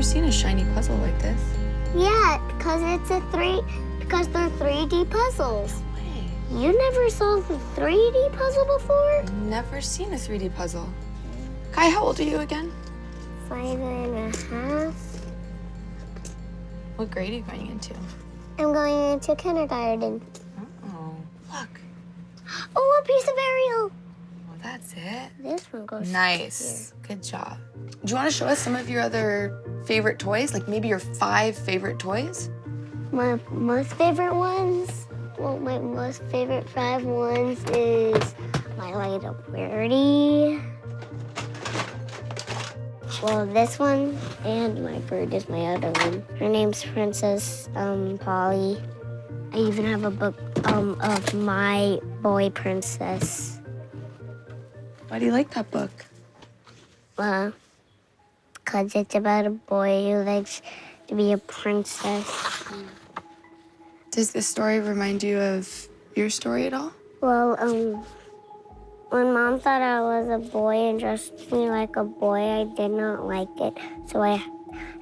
never seen a shiny puzzle like this. Yeah, because they're 3D puzzles. No way. You never saw the 3D puzzle before? I've never seen a 3D puzzle. Kai, how old are you again? 5.5. What grade are you going into? I'm going into kindergarten. Oh, look. Oh, a piece of Ariel. Well, that's it. This one goes Nice. Good job. Do you want to show us some of your other favorite toys? Like maybe your 5 favorite toys? My most favorite ones, well, my most favorite 5 ones is my light of puberty. Well, this one and my bird is my other one. Her name's Princess Polly. I even have a book of my boy princess. Why do you like that book? Because it's about a boy who likes to be a princess. Does this story remind you of your story at all? Well, when Mom thought I was a boy and dressed me like a boy, I did not like it. I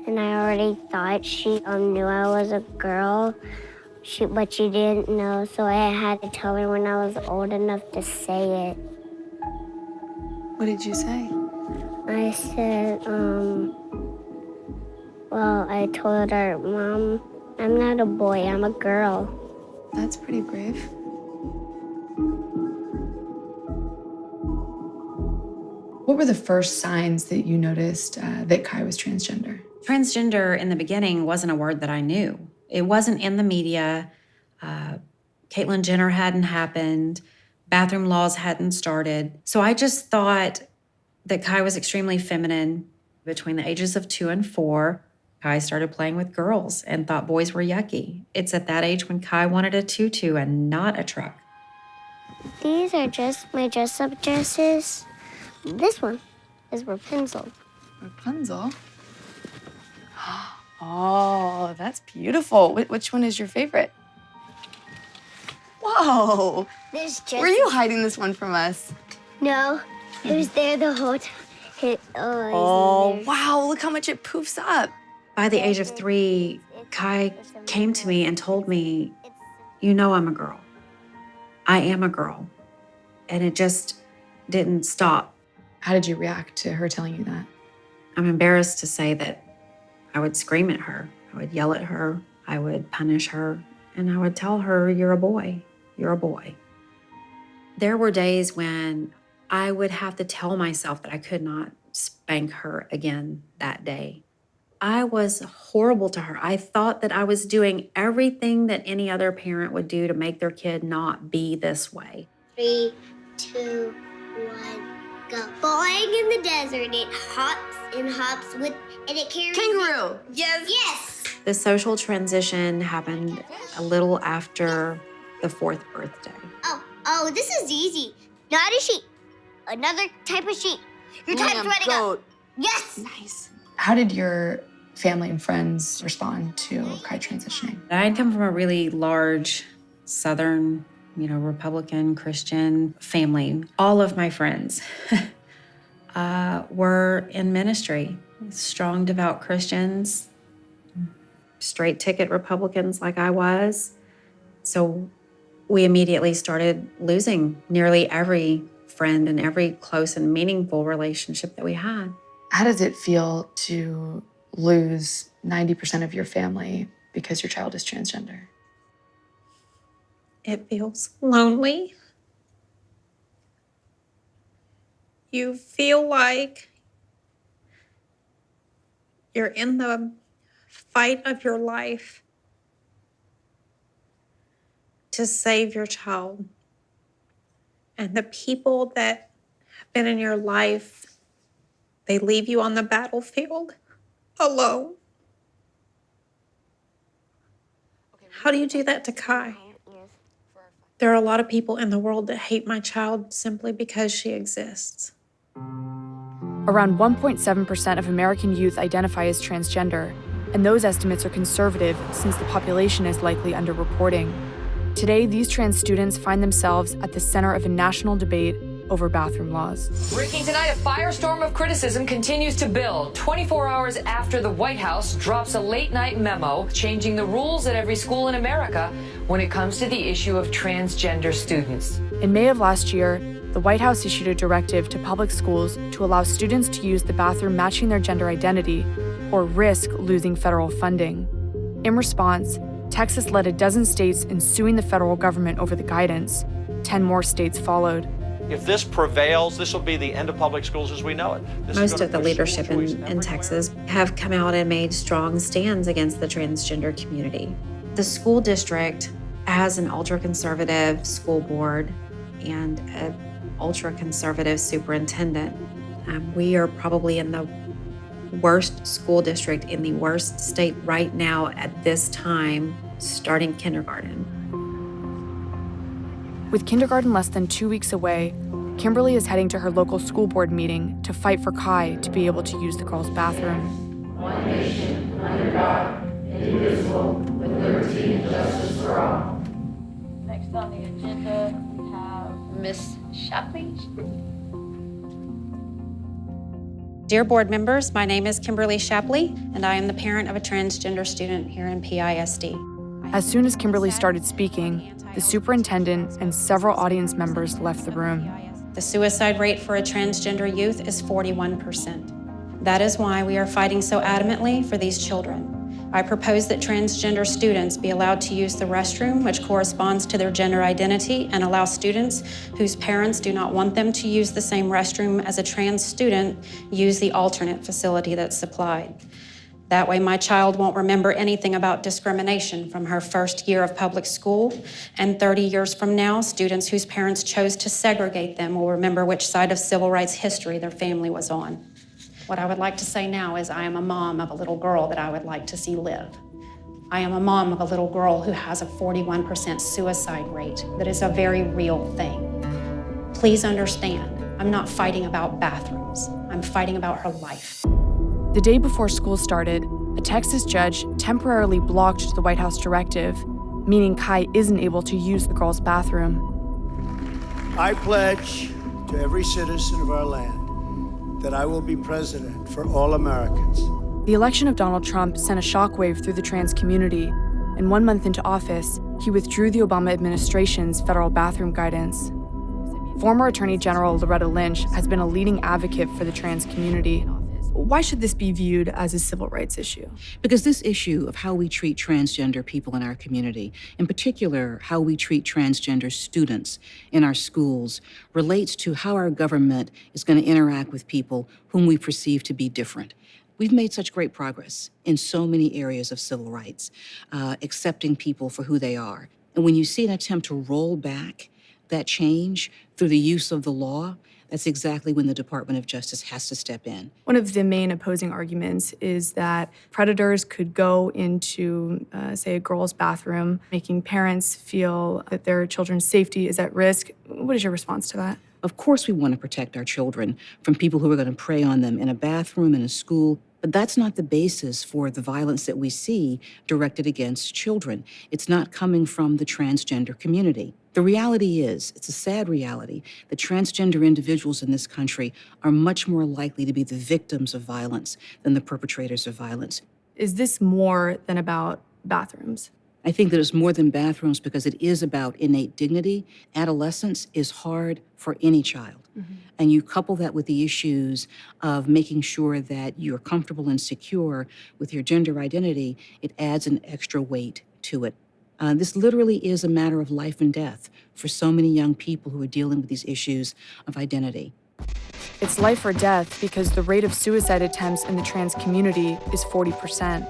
already thought she knew I was a girl, but she didn't know, so I had to tell her when I was old enough to say it. What did you say? I said, I told her, Mom, I'm not a boy, I'm a girl. That's pretty brave. What were the first signs that you noticed that Kai was transgender? Transgender in the beginning wasn't a word that I knew. It wasn't in the media. Caitlyn Jenner hadn't happened. Bathroom laws hadn't started. So I just thought that Kai was extremely feminine. Between the ages of 2 and 4, Kai started playing with girls and thought boys were yucky. It's at that age when Kai wanted a tutu and not a truck. These are just my dress-up dresses. This one is Rapunzel. Rapunzel? Oh, that's beautiful. Which one is your favorite? Whoa! Were you hiding this one from us? No, it was there the whole time. Oh, wow, look how much it poofs up. By the age of 3, Kai came to me and told me, you know I'm a girl. I am a girl. And it just didn't stop. How did you react to her telling you that? I'm embarrassed to say that I would scream at her. I would yell at her. I would punish her. And I would tell her, you're a boy. You're a boy. There were days when I would have to tell myself that I could not spank her again that day. I was horrible to her. I thought that I was doing everything that any other parent would do to make their kid not be this way. 3, 2, 1, go. Boing in the desert, it hops and hops and it carries... Kangaroo! Yes! Yes! The social transition happened a little after the 4th birthday. Oh, this is easy. Not a sheep. Another type of sheep. Your time's running up. Yes! Nice. How did your family and friends respond to Kai transitioning? I had come from a really large Southern, Republican, Christian family. All of my friends were in ministry. Strong, devout Christians, straight ticket Republicans like I was. So we immediately started losing nearly every friend and every close and meaningful relationship that we had. How does it feel to lose 90% of your family because your child is transgender? It feels lonely. You feel like you're in the fight of your life to save your child. And the people that have been in your life, they leave you on the battlefield alone. How do you do that to Kai? There are a lot of people in the world that hate my child simply because she exists. Around 1.7% of American youth identify as transgender, and those estimates are conservative since the population is likely underreporting. Today, these trans students find themselves at the center of a national debate over bathroom laws. Breaking tonight, a firestorm of criticism continues to build 24 hours after the White House drops a late-night memo changing the rules at every school in America when it comes to the issue of transgender students. In May of last year, the White House issued a directive to public schools to allow students to use the bathroom matching their gender identity or risk losing federal funding. In response, Texas led a dozen states in suing the federal government over the guidance. 10 more states followed. If this prevails, this will be the end of public schools as we know it. Most of the leadership in Texas have come out and made strong stands against the transgender community. The school district has an ultra-conservative school board and an ultra-conservative superintendent. We are probably in the worst school district in the worst state right now at this time, starting kindergarten. With kindergarten less than 2 weeks away, Kimberly is heading to her local school board meeting to fight for Kai to be able to use the girls' bathroom. One nation, under God, indivisible, with liberty and justice for all. Next on the agenda, we have Miss Shapley. Dear board members, my name is Kimberly Shapley, and I am the parent of a transgender student here in PISD. As soon as Kimberly started speaking, the superintendent and several audience members left the room. The suicide rate for a transgender youth is 41%. That is why we are fighting so adamantly for these children. I propose that transgender students be allowed to use the restroom, which corresponds to their gender identity, and allow students whose parents do not want them to use the same restroom as a trans student use the alternate facility that's supplied. That way my child won't remember anything about discrimination from her first year of public school, and 30 years from now, students whose parents chose to segregate them will remember which side of civil rights history their family was on. What I would like to say now is I am a mom of a little girl that I would like to see live. I am a mom of a little girl who has a 41% suicide rate that is a very real thing. Please understand, I'm not fighting about bathrooms. I'm fighting about her life. The day before school started, a Texas judge temporarily blocked the White House directive, meaning Kai isn't able to use the girls' bathroom. I pledge to every citizen of our land that I will be president for all Americans. The election of Donald Trump sent a shockwave through the trans community, and 1 month into office, he withdrew the Obama administration's federal bathroom guidance. Former Attorney General Loretta Lynch has been a leading advocate for the trans community. Why should this be viewed as a civil rights issue? Because this issue of how we treat transgender people in our community, in particular how we treat transgender students in our schools, relates to how our government is going to interact with people whom we perceive to be different. We've made such great progress in so many areas of civil rights, accepting people for who they are. And when you see an attempt to roll back that change through the use of the law, that's exactly when the Department of Justice has to step in. One of the main opposing arguments is that predators could go into, say, a girl's bathroom, making parents feel that their children's safety is at risk. What is your response to that? Of course we want to protect our children from people who are going to prey on them in a bathroom, in a school, but that's not the basis for the violence that we see directed against children. It's not coming from the transgender community. The reality is, it's a sad reality, that transgender individuals in this country are much more likely to be the victims of violence than the perpetrators of violence. Is this more than about bathrooms? I think that it's more than bathrooms because it is about innate dignity. Adolescence is hard for any child. Mm-hmm. And you couple that with the issues of making sure that you're comfortable and secure with your gender identity, it adds an extra weight to it. This literally is a matter of life and death for so many young people who are dealing with these issues of identity. It's life or death because the rate of suicide attempts in the trans community is 40%.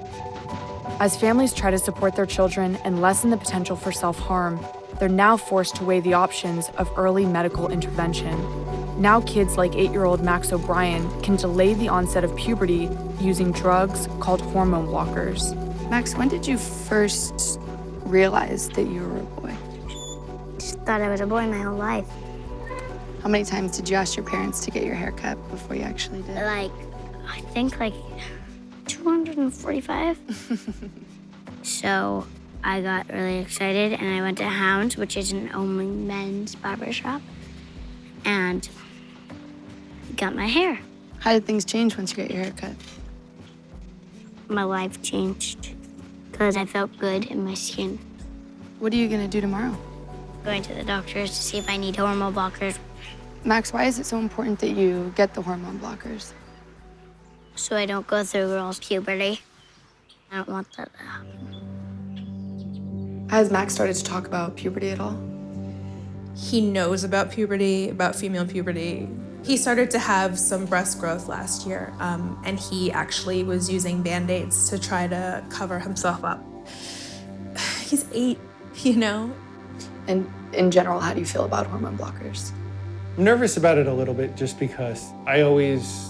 As families try to support their children and lessen the potential for self-harm, they're now forced to weigh the options of early medical intervention. Now kids like 8-year-old Max O'Brien can delay the onset of puberty using drugs called hormone blockers. Max, when did you first realize that you were a boy? Just thought I was a boy my whole life. How many times did you ask your parents to get your hair cut before you actually did? I think 245. So I got really excited and I went to Hounds, which is an only men's barbershop. and got my hair. How did things change once you got your hair cut? My life changed because I felt good in my skin. What are you gonna do tomorrow? Going to the doctors to see if I need hormone blockers Max, why is it so important that you get the hormone blockers? so I don't go through girls' puberty. I don't want that to happen. Has Max started to talk about puberty at all? He knows about puberty, about female puberty. He started to have some breast growth last year, and he actually was using Band-Aids to try to cover himself up. He's 8, you know? And in general, how do you feel about hormone blockers? I'm nervous about it a little bit just because I always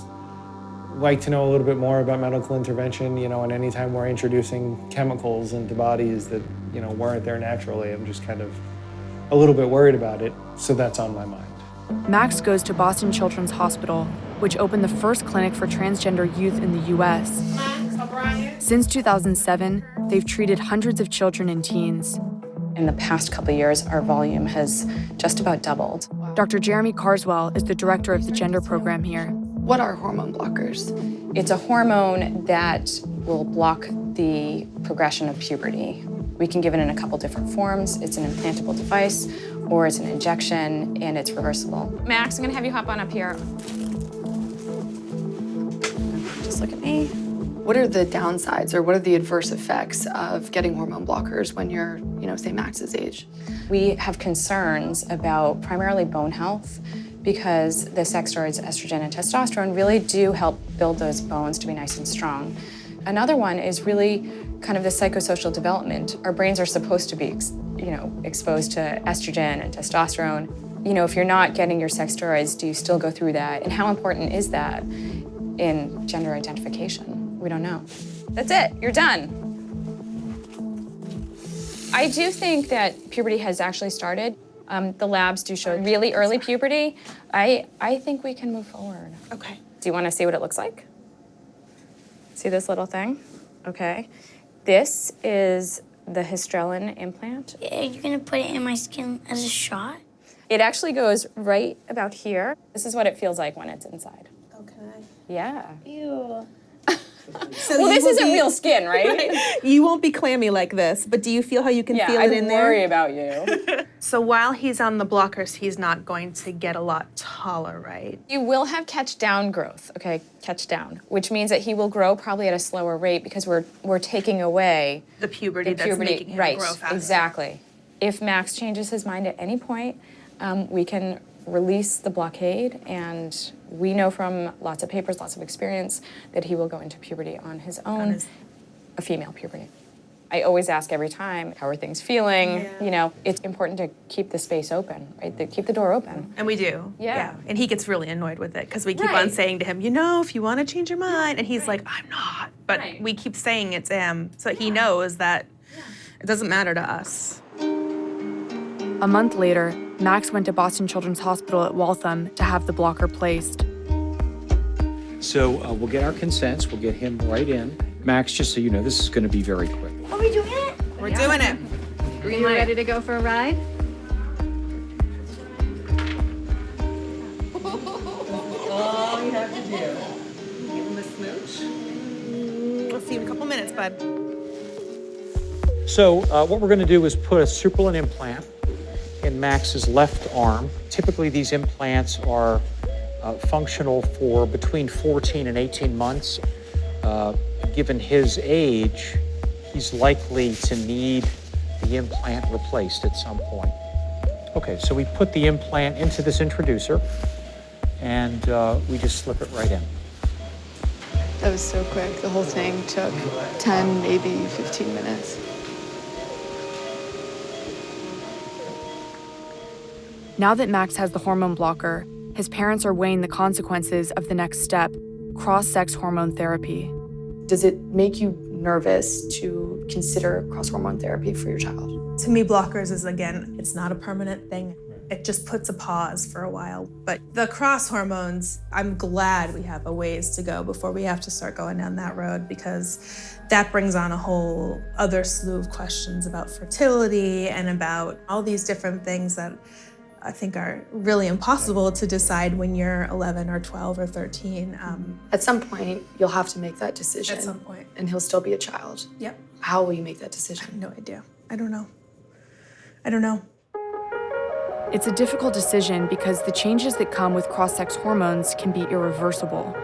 like to know a little bit more about medical intervention, you know, and anytime we're introducing chemicals into bodies that, you know, weren't there naturally, I'm just kind of a little bit worried about it, so that's on my mind. Max goes to Boston Children's Hospital, which opened the first clinic for transgender youth in the U.S. Since 2007, they've treated hundreds of children and teens. In the past couple of years, our volume has just about doubled. Dr. Jeremy Carswell is the director of the gender program here. What are hormone blockers? It's a hormone that will block the progression of puberty. We can give it in a couple different forms. It's an implantable device, or it's an injection, and it's reversible. Max, I'm gonna have you hop on up here. Just look at me. What are the downsides or what are the adverse effects of getting hormone blockers when you're, you know, say Max's age? We have concerns about primarily bone health because the sex steroids, estrogen and testosterone, really do help build those bones to be nice and strong. Another one is really kind of the psychosocial development. Our brains are supposed to be, exposed to estrogen and testosterone. You know, if you're not getting your sex steroids, do you still go through that? And how important is that in gender identification? We don't know. That's it, you're done. I do think that puberty has actually started. The labs do show really early puberty. I think we can move forward. Okay. Do you want to see what it looks like? See this little thing? Okay. This is the hystrelin implant. Yeah, you're gonna put it in my skin as a shot? It actually goes right about here. This is what it feels like when it's inside. Okay. Yeah. Ew. So well, this isn't real skin, right? You won't be clammy like this, but do you feel how you can feel it in there? I worry about you. So while he's on the blockers, he's not going to get a lot taller, right? You will have catch down growth, okay? Catch down, which means that he will grow probably at a slower rate because we're taking away the puberty that's making him right, grow faster. Exactly. If Max changes his mind at any point, we can release the blockade, and we know from lots of papers, lots of experience, that he will go into puberty on his own, a female puberty. I always ask every time, how are things feeling? Yeah. You know, it's important to keep the space open, right? Keep the door open. And we do. Yeah. And he gets really annoyed with it because we keep on saying to him, you know, if you want to change your mind. And he's like, I'm not. But we keep saying it to him so he knows that it doesn't matter to us. A month later, Max went to Boston Children's Hospital at Waltham to have the blocker placed. So we'll get our consents, we'll get him right in. Max, just so you know, this is going to be very quick. Are we doing it? We're doing it. Green light. Ready to go for a ride? All you have to do, give him a smooch. We'll see you in a couple minutes, bud. So what we're going to do is put a supralin implant in Max's left arm. Typically, these implants are functional for between 14 and 18 months. Given his age, he's likely to need the implant replaced at some point. Okay, so we put the implant into this introducer, and we just slip it right in. That was so quick. The whole thing took 10, maybe 15 minutes. Now that Max has the hormone blocker, his parents are weighing the consequences of the next step, cross-sex hormone therapy. Does it make you nervous to consider cross-hormone therapy for your child? To me, blockers is, again, it's not a permanent thing. It just puts a pause for a while. But the cross hormones, I'm glad we have a ways to go before we have to start going down that road, because that brings on a whole other slew of questions about fertility and about all these different things that I think are really impossible to decide when you're 11 or 12 or 13. At some point, you'll have to make that decision. At some point. And he'll still be a child. Yep. How will you make that decision? I have no idea. I don't know. It's a difficult decision because the changes that come with cross-sex hormones can be irreversible.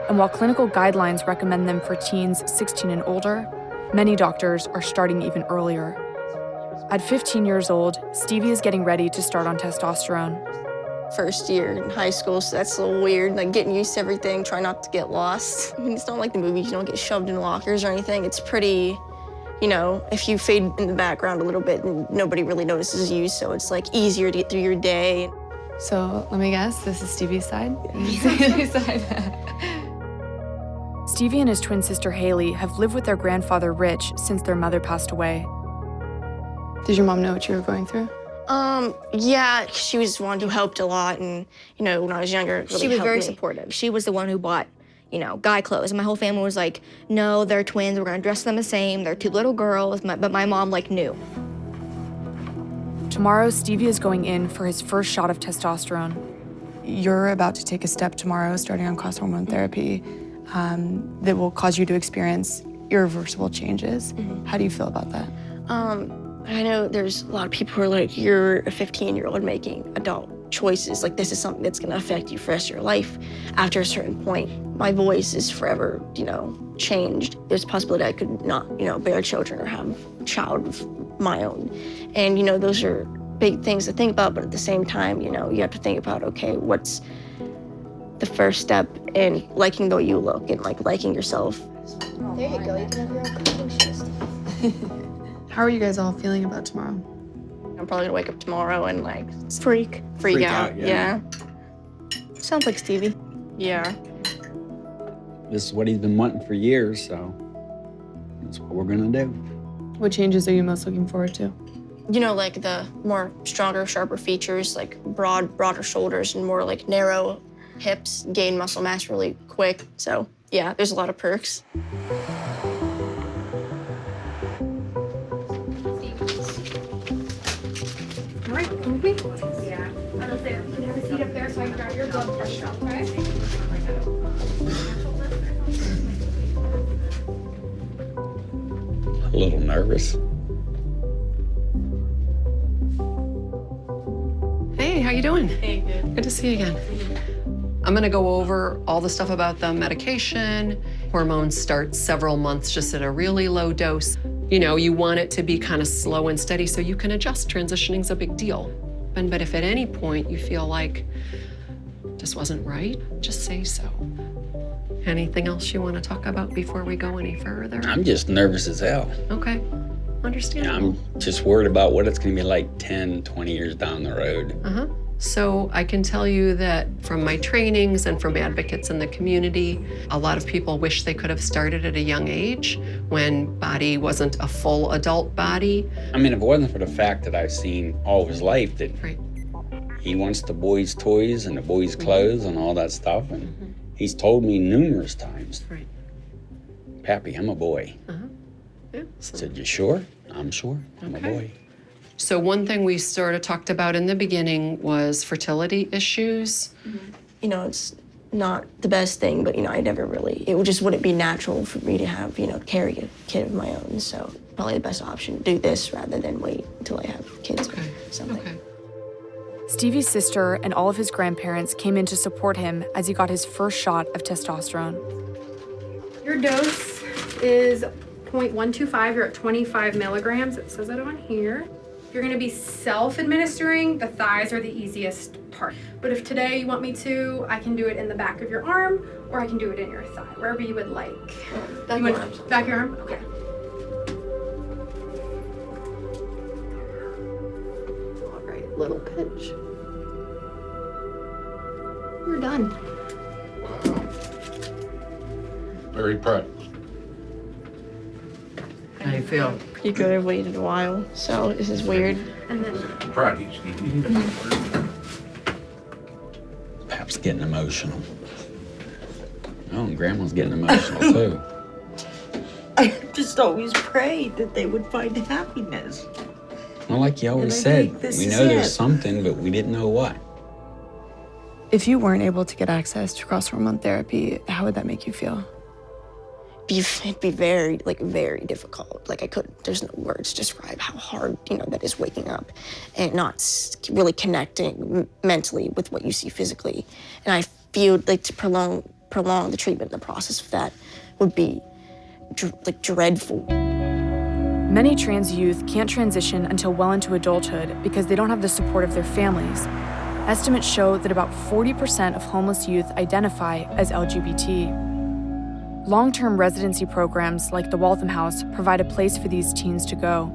And while clinical guidelines recommend them for teens 16 and older, many doctors are starting even earlier. At 15 years old, Stevie is getting ready to start on testosterone. First year in high school, so that's a little weird, like getting used to everything, try not to get lost. I mean, it's not like the movies, you don't get shoved in lockers or anything. It's pretty, you know, if you fade in the background a little bit, nobody really notices you, so it's like easier to get through your day. So let me guess, this is Stevie's side? Stevie's side. Stevie and his twin sister Haley have lived with their grandfather Rich since their mother passed away. Did your mom know what you were going through? Yeah, she was one who helped a lot, and, you know, when I was younger, really she was helped very me. supportive. She was the one who bought, you know, guy clothes. And my whole family was like, no, they're twins, we're gonna dress them the same, they're two little girls, but my mom, like, knew. Tomorrow, Stevie is going in for his first shot of testosterone. You're about to take a step tomorrow, starting on cross hormone therapy, that will cause you to experience irreversible changes. How do you feel about that? I know there's a lot of people who are like, you're a 15-year-old making adult choices. Like, this is something that's gonna affect you for the rest of your life. After a certain point, my voice is forever, you know, changed. There's a possibility I could not, you know, bear children or have a child of my own. And, you know, those are big things to think about, but at the same time, you know, you have to think about, okay, what's the first step in liking the way you look and, like, liking yourself. There you go, you can have your own cooking shows. How are you guys all feeling about tomorrow? I'm probably gonna wake up tomorrow and, like, freak out. Yeah. Sounds like Stevie. Yeah. This is what he's been wanting for years, so that's what we're gonna do. What changes are you most looking forward to? You know, like the more stronger, sharper features, like broader shoulders and more like narrow hips, gain muscle mass really quick. So yeah, there's a lot of perks. All right, come with me. Yeah. I don't think you can have a seat up there so I can grab your blood pressure, okay? A little nervous. Hey, how you doing? Hey, good. Good to see you again. I'm gonna go over all the stuff about the medication. Hormones start several months just at a really low dose. You know, you want it to be kind of slow and steady so you can adjust. Transitioning's a big deal. But if at any point you feel like this wasn't right, just say so. Anything else you want to talk about before we go any further? I'm just nervous as hell. Okay, understandable. I'm just worried about what it's gonna be like 10, 20 years down the road. So I can tell you that from my trainings and from advocates in the community, a lot of people wish they could have started at a young age when body wasn't a full adult body. I mean, if it wasn't for the fact that I've seen all of his life that he wants the boys' toys and the boys' clothes and all that stuff, and he's told me numerous times, Pappy, I'm a boy. Yeah, I said, you sure? I'm sure, I'm a boy. So one thing we sort of talked about in the beginning was fertility issues. You know, it's not the best thing, but, you know, I never really, it just wouldn't be natural for me to have, you know, carry a kid of my own. So probably the best option to do this rather than wait until I have kids or something. Stevie's sister and all of his grandparents came in to support him as he got his first shot of testosterone. Your dose is 0.125. You're at 25 milligrams. It says that on here. You're gonna be self-administering. The thighs are the easiest part. But if today you want me to, I can do it in the back of your arm, or I can do it in your thigh, wherever you would like. Back you of want your arm. back of your arm? Okay. All right, little pinch. We're done. Very proud. How do you feel? Pretty good. I've waited a while, so this is weird. And then Proud of you, Stevie. Pap's getting emotional. Oh, and Grandma's getting emotional too. I just always prayed that they would find happiness. Well, like you always said, we know there's something, but we didn't know what. If you weren't able to get access to cross-hormone therapy, how would that make you feel? It'd be very, very difficult. There's no words to describe how hard, that is waking up and not really connecting mentally with what you see physically. And I feel like to prolong the treatment, the process of that would be dreadful. Many trans youth can't transition until well into adulthood because they don't have the support of their families. Estimates show that about 40% of homeless youth identify as LGBT. Long-term residency programs like the Waltham House provide a place for these teens to go.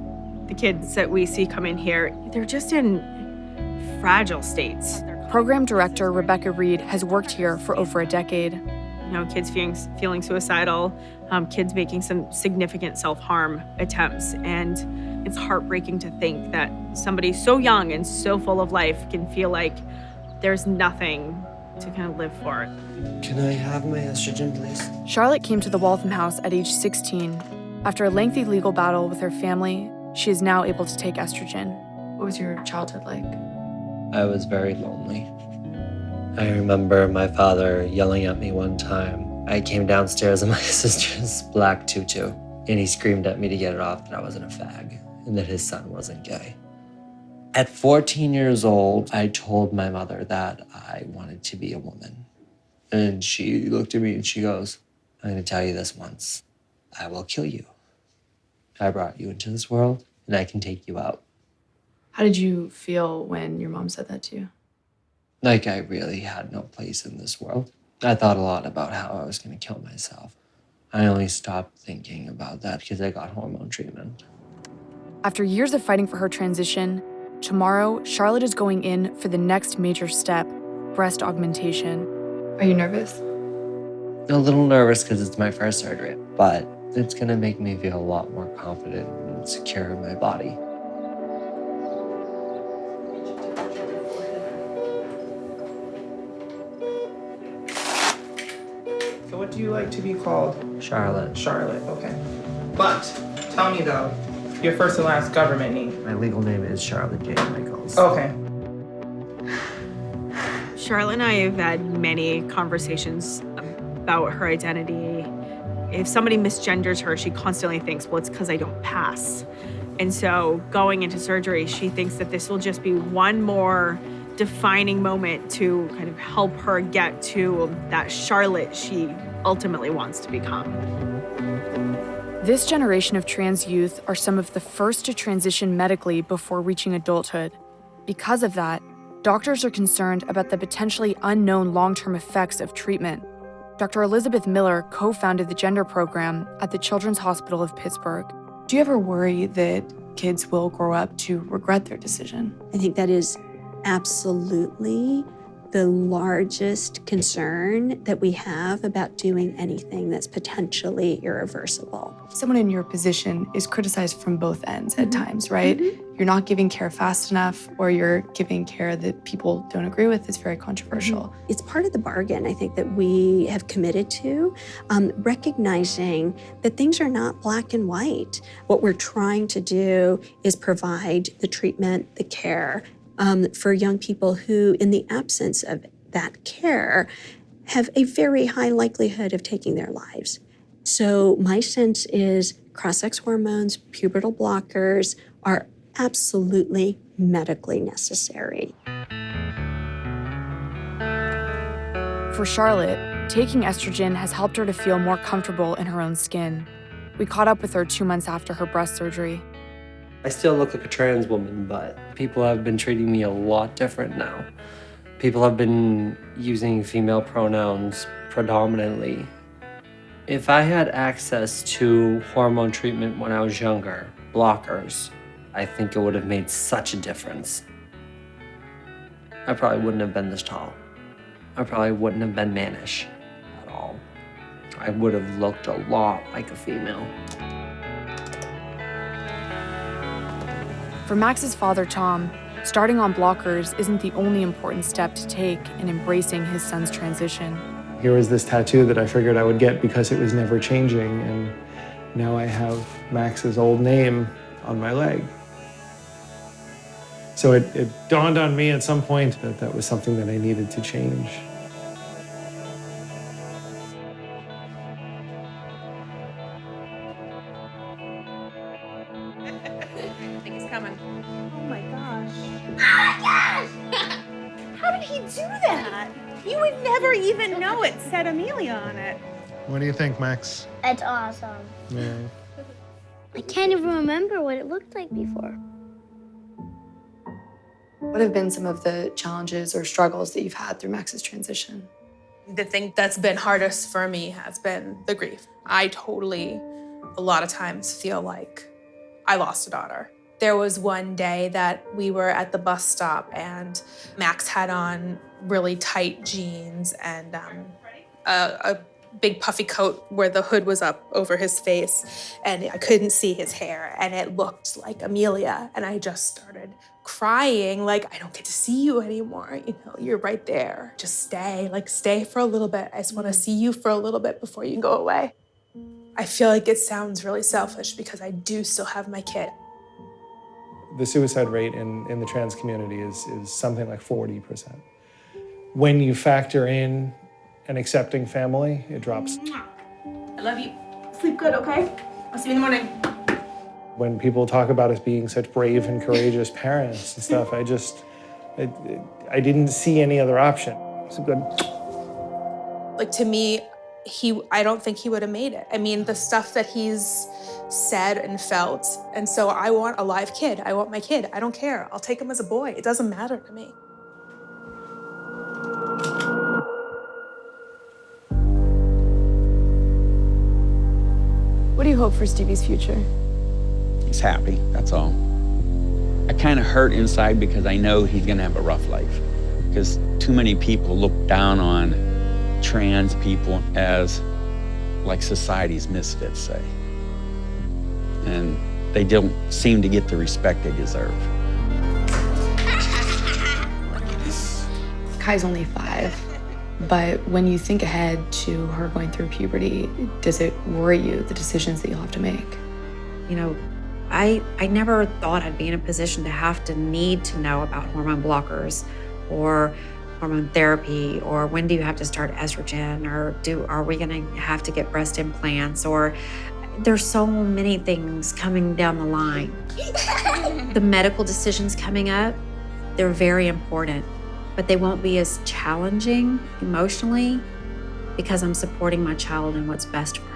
The kids that we see come in here, they're just in fragile states. Program director Rebecca Reed has worked here for over a decade. Kids feeling suicidal, kids making some significant self-harm attempts. And it's heartbreaking to think that somebody so young and so full of life can feel like there's nothing to kind of live for. Can I have my estrogen, please? Charlotte came to the Waltham House at age 16. After a lengthy legal battle with her family, she is now able to take estrogen. What was your childhood like? I was very lonely. I remember my father yelling at me one time. I came downstairs in my sister's black tutu, and he screamed at me to get it off that I wasn't a fag and that his son wasn't gay. At 14 years old, I told my mother that I wanted to be a woman. And she looked at me and she goes, I'm going to tell you this once. I will kill you. I brought you into this world and I can take you out. How did you feel when your mom said that to you? Like I really had no place in this world. I thought a lot about how I was going to kill myself. I only stopped thinking about that because I got hormone treatment. After years of fighting for her transition, tomorrow, Charlotte is going in for the next major step, breast augmentation. Are you nervous? A little nervous because it's my first surgery, but it's going to make me feel a lot more confident and secure in my body. So what do you like to be called? Charlotte. Charlotte, okay. But tell me though, your first and last government name. My legal name is Charlotte J. Michaels. Okay. Charlotte and I have had many conversations about her identity. If somebody misgenders her, she constantly thinks, well, it's because I don't pass. And so going into surgery, she thinks that this will just be one more defining moment to kind of help her get to that Charlotte she ultimately wants to become. This generation of trans youth are some of the first to transition medically before reaching adulthood. Because of that, doctors are concerned about the potentially unknown long-term effects of treatment. Dr. Elizabeth Miller co-founded the gender program at the Children's Hospital of Pittsburgh. Do you ever worry that kids will grow up to regret their decision? I think that is absolutely the largest concern that we have about doing anything that's potentially irreversible. Someone in your position is criticized from both ends at times, right? You're not giving care fast enough, or you're giving care that people don't agree with. It's very controversial. It's part of the bargain, I think, that we have committed to, recognizing that things are not black and white. What we're trying to do is provide the treatment, the care, for young people who, in the absence of that care, have a very high likelihood of taking their lives. So my sense is cross-sex hormones, pubertal blockers are absolutely medically necessary. For Charlotte, taking estrogen has helped her to feel more comfortable in her own skin. We caught up with her 2 months after her breast surgery. I still look like a trans woman, but people have been treating me a lot different now. People have been using female pronouns predominantly. If I had access to hormone treatment when I was younger, blockers, I think it would have made such a difference. I probably wouldn't have been this tall. I probably wouldn't have been mannish at all. I would have looked a lot like a female. For Max's father, Tom, starting on blockers isn't the only important step to take in embracing his son's transition. Here was this tattoo that I figured I would get because it was never changing, and now I have Max's old name on my leg. So it dawned on me at some point that that was something that I needed to change. I think he's coming. Oh my gosh. How did he do that? You would never even know it said Amelia on it. What do you think, Max? It's awesome. Yeah. I can't even remember what it looked like before. What have been some of the challenges or struggles that you've had through Max's transition? The thing that's been hardest for me has been the grief. I totally, a lot of times, feel like I lost a daughter. There was one day that we were at the bus stop and Max had on really tight jeans and a big puffy coat where the hood was up over his face and I couldn't see his hair and it looked like Amelia and I just started crying like, I don't get to see you anymore. You know, you're right there. Just stay, like stay for a little bit. I just want to see you for a little bit before you go away. I feel like it sounds really selfish because I do still have my kid. The suicide rate in the trans community is something like 40%. When you factor in an accepting family, it drops. I love you. Sleep good, okay? I'll see you in the morning. When people talk about us being such brave and courageous parents and stuff, I didn't see any other option. It's good. Like to me, I don't think he would have made it. I mean, the stuff that he's said and felt, and so I want a live kid. I want my kid. I don't care. I'll take him as a boy. It doesn't matter to me. What do you hope for Stevie's future? He's happy, that's all. I kind of hurt inside because I know he's gonna have a rough life. Because too many people look down on trans people as like society's misfits, say. And they don't seem to get the respect they deserve. Kai's only 5, but when you think ahead to her going through puberty, does it worry you, the decisions that you'll have to make? You know, I never thought I'd be in a position to have to need to know about hormone blockers or hormone therapy, or when do you have to start estrogen, or are we gonna have to get breast implants, or there's so many things coming down the line. The medical decisions coming up, they're very important, but they won't be as challenging emotionally because I'm supporting my child and what's best for